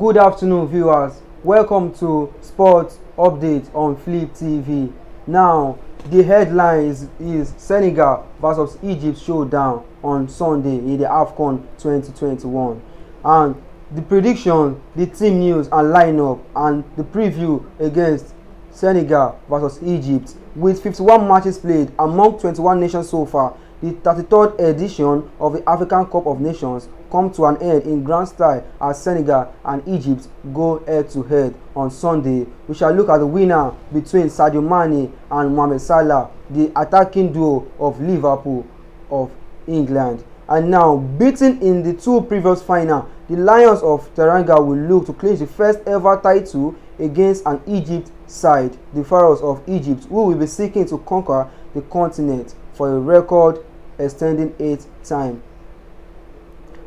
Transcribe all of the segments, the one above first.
Good afternoon, viewers. Welcome to Sports Update on Flip TV. Now, the headline is Senegal versus Egypt showdown on Sunday in the Afcon 2021. And the prediction, the team news and lineup, and the preview against Senegal versus Egypt. With 51 matches played among 21 nations so far, the 33rd edition of the African Cup of Nations come to an end in grand style as Senegal and Egypt go head-to-head on Sunday. We shall look at the winner between Sadio Mane and Mohamed Salah, the attacking duo of Liverpool of England. And now, beaten in the two previous finals, the Lions of Teranga will look to clinch the first ever title against an Egypt side, the Pharaohs of Egypt, who will be seeking to conquer the continent for a record extending 8th time.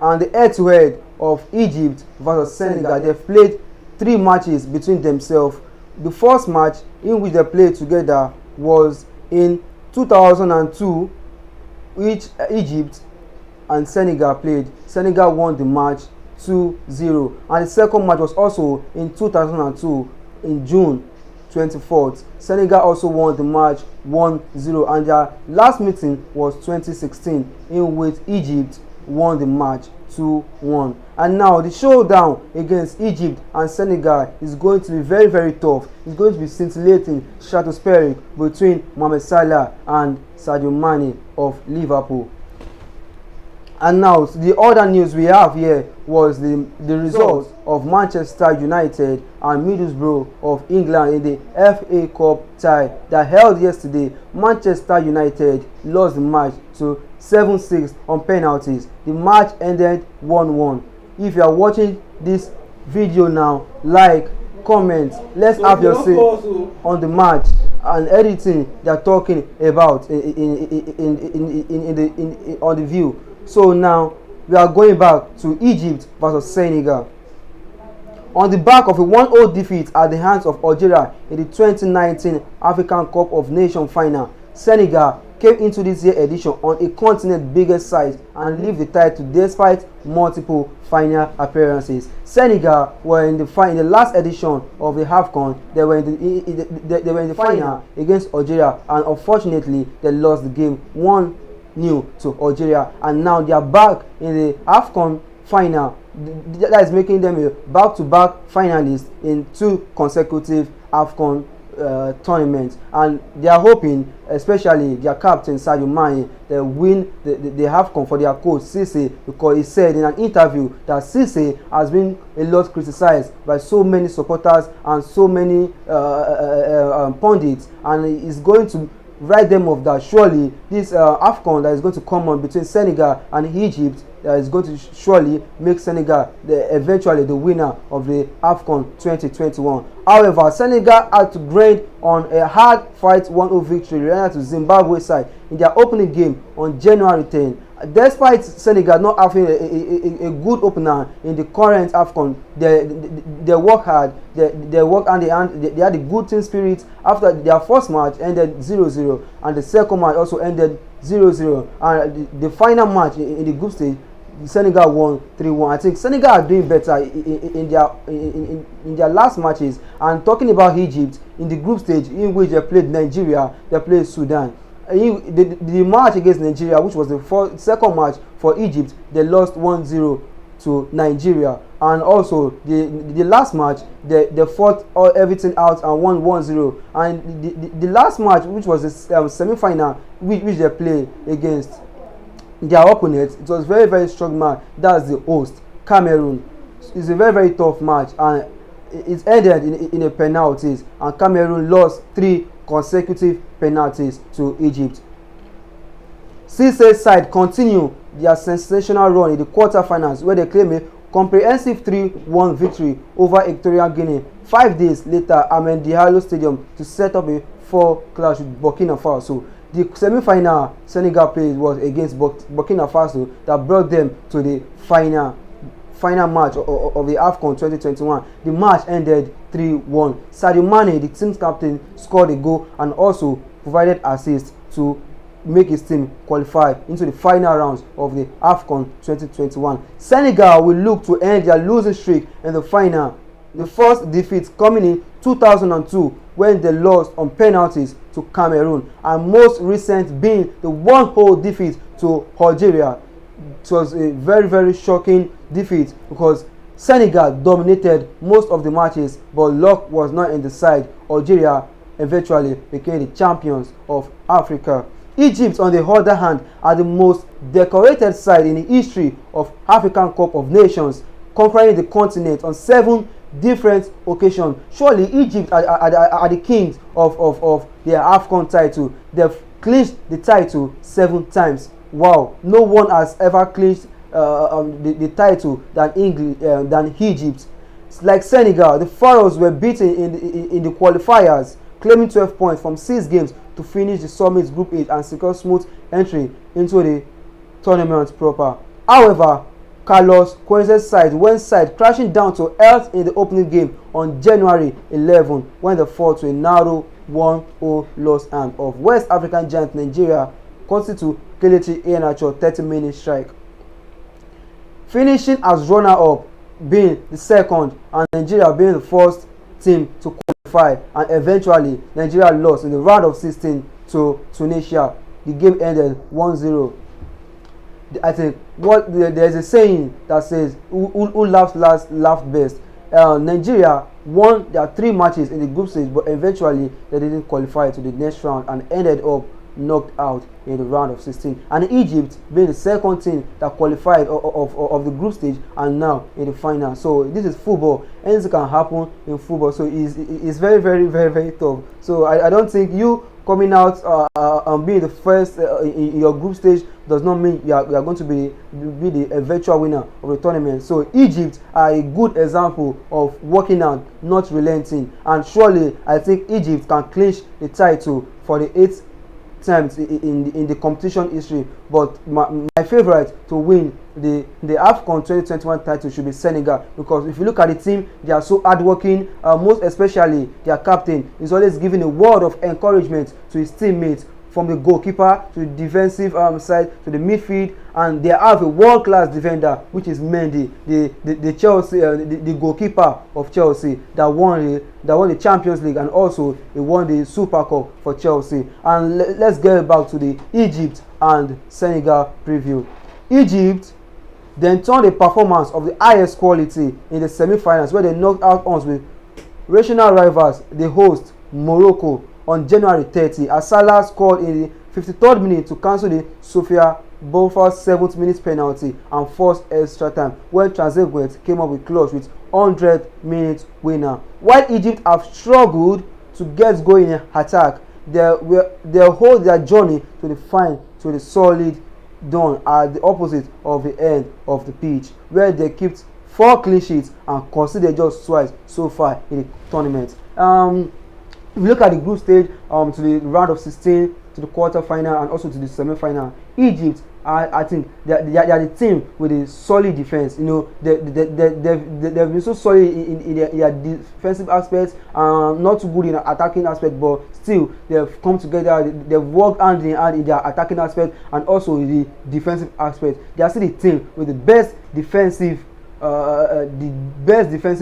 And the head-to-head of Egypt versus Senegal, they've played 3 matches between themselves. The first match in which they played together was in 2002, which Egypt and Senegal played. Senegal won the match 2-0, and the second match was also in 2002 in June 24th. Senegal also won the match 1-0, and their last meeting was 2016, in which Egypt won the match 2-1. And now the showdown against Egypt and Senegal is going to be very, very tough. It's going to be scintillating, stratospheric between Mohamed Salah and Sadio Mane of Liverpool. And now the other news we have here was the results of Manchester United and Middlesbrough of England in the FA Cup tie that held yesterday. Manchester United lost the match to 7-6 on penalties. The match ended 1-1. If you are watching this video now, like, comment, let's have your say on the match and everything they are talking about on the view. So now we are going back to Egypt versus Senegal. On the back of a 1-0 defeat at the hands of Algeria in the 2019 African Cup of Nations final, Senegal came into this year's edition on a continent biggest size and leave the title despite multiple final appearances. Senegal were in the last edition of the Afcon. They were in the final against Algeria, and unfortunately they lost the game 1-0 to Algeria, and now they are back in the Afcon final. That is making them a back-to-back finalist in 2 consecutive Afcon tournaments, and they are hoping, especially their captain Sadio Mane, they win the Afcon for their coach Cisse, because he said in an interview that Cisse has been a lot criticized by so many supporters and so many pundits, and he's going to write them off that surely this Afcon that is going to come on between Senegal and Egypt is going to surely make Senegal eventually the winner of the Afcon 2021. However, Senegal had to grind on a hard fight 1-0 victory related to Zimbabwe side in their opening game on January 10. Despite Senegal not having a good opener in the current Afcon, they work hard, they work hand in hand, they had a good team spirit. After their first match ended 0-0, and the second match also ended 0-0, and the final match in the group stage, Senegal won 3-1. I think Senegal are doing better in their last matches. And talking about Egypt, in the group stage in which they played Nigeria, they played Sudan. The match against Nigeria, which was the second match for Egypt, they lost 1-0 to Nigeria. And also the last match, they fought everything out and won 1-0. And the last match, which was the semi-final, which they played against their opponent, it was very, very strong match. That's the host, Cameroon. It's a very, very tough match, and it ended in a penalties, and Cameroon lost 3 consecutive penalties to Egypt. Cisse's side continue their sensational run in the quarterfinals, where they claim a comprehensive 3-1 victory over Equatorial Guinea 5 days later at Diallo Stadium to set up a 4 clash with Burkina Faso. The semi-final Senegal played was against Burkina Faso that brought them to the final match of the Afcon 2021. The match ended 3-1. Sadio Mane, the team's captain, scored a goal and also provided assist to make his team qualify into the final rounds of the Afcon 2021. Senegal will look to end their losing streak in the final. The first defeat coming in 2002 when they lost on penalties to Cameroon, and most recent being the one-hole defeat to Algeria. It was a very, very shocking defeat because Senegal dominated most of the matches, but luck was not in the side. Algeria eventually became the champions of Africa. Egypt, on the other hand, are the most decorated side in the history of African Cup of Nations, conquering the continent on 7 different occasions. Surely Egypt are the kings of their Afcon title. They've clinched the title 7 times. Wow, no one has ever clinched the title than Egypt. Like Senegal, the Pharaohs were beaten in the qualifiers, claiming 12 points from 6 games to finish the summit's Group 8 and secure smooth entry into the tournament proper. However, Carlos Queiroz side crashing down to earth in the opening game on January 11 when they fell to a narrow 1-0 loss hand of West African giant Nigeria, constitute Kelechi Iheanacho 30-minute strike, finishing as runner-up, being the second, and Nigeria being the first team to qualify. And eventually Nigeria lost in the round of 16 to Tunisia. The game ended 1-0. I think there's a saying that says who laughs last laughed best. Nigeria won their 3 matches in the group stage, but eventually they didn't qualify to the next round and ended up knocked out in the round of 16. And Egypt being the second team that qualified of the group stage and now in the final. So this is football. Anything can happen in football. So it's very, very, very, very tough. So I don't think you coming out and being the first in your group stage does not mean you are going to be the eventual winner of the tournament. So Egypt are a good example of working out, not relenting, and surely I think Egypt can clinch the title for the 8th times in the competition history. But my favorite to win the Afcon 2021 title should be Senegal, because if you look at the team, they are so hardworking. Most especially their captain is always giving a word of encouragement to his teammates, from the goalkeeper to the defensive side to the midfield, and they have a world-class defender, which is Mendy, the Chelsea, the goalkeeper of Chelsea that won the Champions League, and also he won the Super Cup for Chelsea. And let's get back to the Egypt and Senegal preview. Egypt then turned a performance of the highest quality in the semi-finals, where they knocked out us with regional rivals, the host Morocco, on January 30, as Salah scored in the 53rd minute to cancel the Sofia Beaufort's 7th minute penalty and forced extra time, when Trezeguet came up with clutch with 100-minute winner. While Egypt have struggled to get going in attack, they hold their journey to the solid dawn at the opposite of the end of the pitch, where they kept 4 clean sheets and conceded just twice so far in the tournament. If you look at the group stage, to the round of 16, to the quarter-final, and also to the semi-final, Egypt, I think they are the team with a solid defense. You know, they've been so solid in their defensive aspects, not too good in the attacking aspect, but still they've come together. They've worked hand in hand in their attacking aspect and also the defensive aspect. They are still the team with the best defensive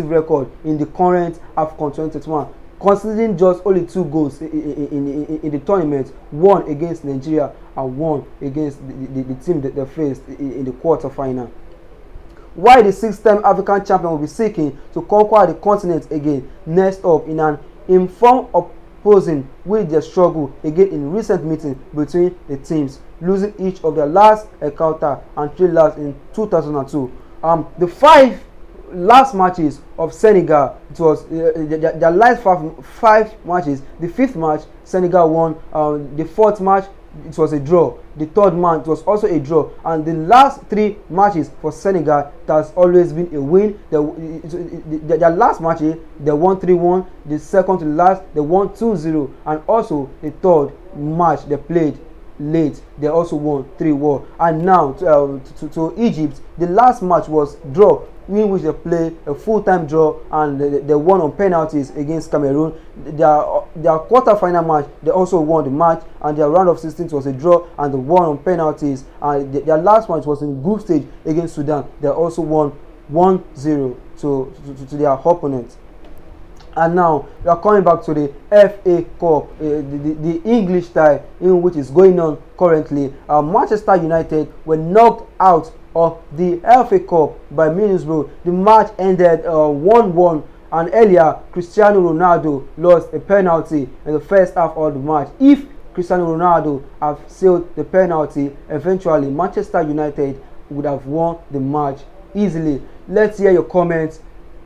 record in the current Afcon 2021. Considering just only 2 goals in the tournament, 1 against Nigeria and 1 against the team that they faced in the quarter-final. While the 6th-time African champion will be seeking to conquer the continent again, next up in an informed opposing with their struggle again in recent meeting between the teams, losing each of their last encounter and 3 last in 2002. The 5 last matches of Senegal, it was their last 5 matches. The 5th match Senegal won. The 4th match it was a draw. The 3rd match it was also a draw, and the last 3 matches for Senegal it has always been a win. Their last match they won 3-1. The second to last they won 2-0, and also the 3rd match they played late they also won 3-1. And now to Egypt, the last match was draw in which they play a full-time draw and they won on penalties against Cameroon. Their quarter-final match, they also won the match, and their round of 16 was a draw and they won on penalties. And their last match was in the group stage against Sudan. They also won 1-0 to their opponents. And now we are coming back to the FA Cup, the English tie in which is going on currently. Manchester United were knocked out of the FA Cup by Middlesbrough. The match ended 1-1, and earlier Cristiano Ronaldo lost a penalty in the first half of the match. If Cristiano Ronaldo had sealed the penalty, eventually Manchester United would have won the match easily. Let's hear your comments.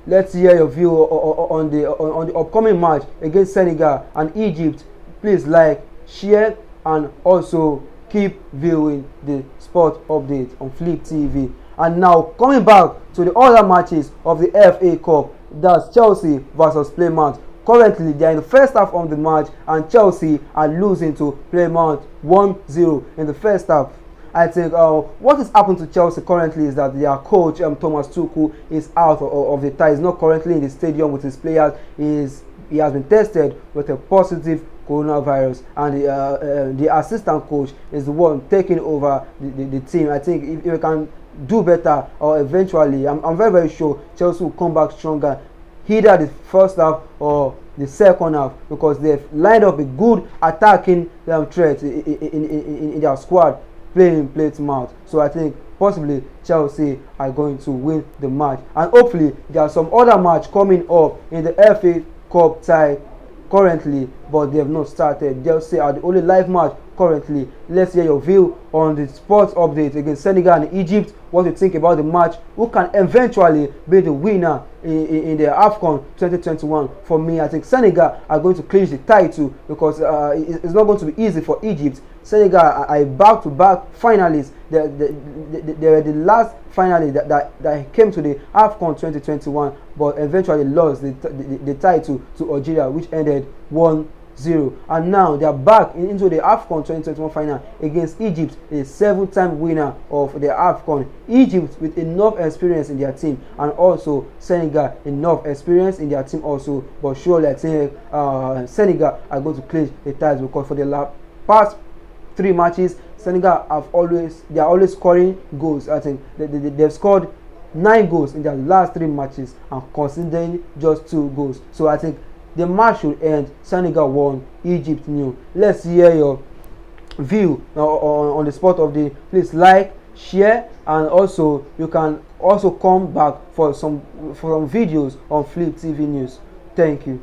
Let's hear your view on the upcoming match against Senegal and Egypt. Please like, share, and also keep viewing the sport update on Flip TV. And now coming back to the other matches of the FA Cup, that's Chelsea versus Plymouth. Currently, they are in the first half of the match, and Chelsea are losing to Plymouth 1-0 in the first half. I think what is happening to Chelsea currently is that their coach Thomas Tuchel is out of the tie. He's not currently in the stadium with his players. He has been tested with a positive coronavirus, and the assistant coach is the one taking over the team. I think if we can do better, or eventually, I'm very sure Chelsea will come back stronger, either the first half or the second half, because they've lined up a good attacking threat in their squad, playing Plymouth. So I think possibly Chelsea are going to win the match, and hopefully there are some other match coming up in the FA Cup tie currently, but they have not started. Chelsea are the only live match currently. Let's hear your view on the sports update against Senegal and Egypt. What you think about the match? Who can eventually be the winner in the Afcon 2021? For me, I think Senegal are going to clinch the title, because it's not going to be easy for Egypt. Senegal are back-to-back finalists. They were the last finalist that came to the Afcon 2021, but eventually lost the title to Algeria, which ended 1-0. And now they are back into the Afcon 2021 final against Egypt, a 7-time winner of the Afcon. Egypt with enough experience in their team, and also Senegal enough experience in their team also. But surely I think Senegal are going to clinch the title, because for the past 3 matches, Senegal are always scoring goals. I think they've scored 9 goals in their last 3 matches and conceding just 2 goals. So I think the match should end Senegal 1, Egypt 0. Let's hear your view on the sport of the. Please like, share, and also you can also come back for some videos on Flip TV News. Thank you.